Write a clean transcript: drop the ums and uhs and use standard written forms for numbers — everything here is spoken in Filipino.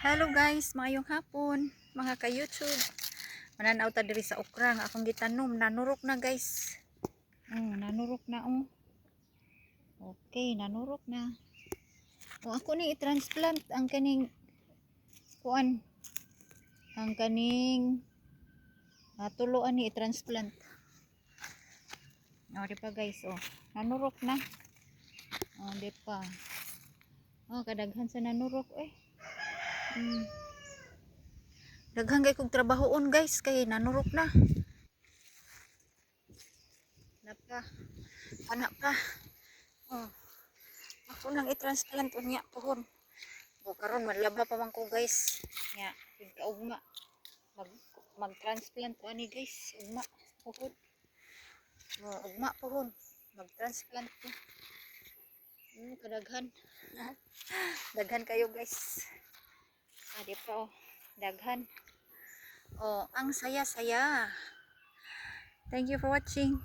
Hello guys, maayong hapon mga ka-YouTube. Mananaw ta diri sa okra nga akong gitanom, nanurok na guys. Nanurok na oh. Okay, nanurok na. O ako ni i-transplant ang kaning kuan. Ang kaning tuluan ni i-transplant. O di pa guys, oh. Nanurok na. O di pa. Oh, kadaghan sa nanurok eh. Daghang kay kog trabahoon guys kay nanurok na. Napa. Ana pa. Oh. Ako nang i-transplant unya pohon. O karon malaba pa man ko guys. Nya, kaugma. Mag-transplant ko ani guys. Ugma pohon. Ugma pohon. Mag-transplant ko. Kadaghan. Daghan kayo guys. Di pa oh. Daghan. Oh, ang saya-saya. Thank you for watching.